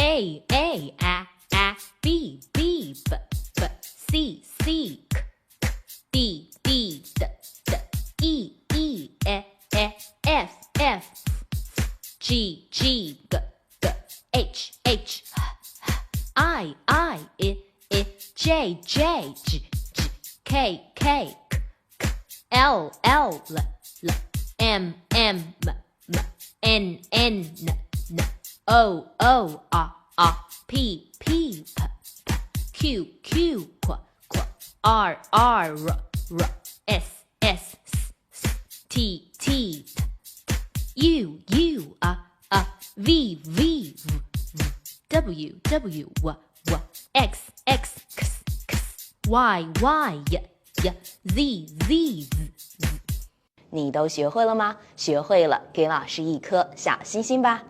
A B B C D E F G H I J K L M N O P Q R S T U V W X Y Z。你都学会了吗？学会了，给老师一颗小心心吧。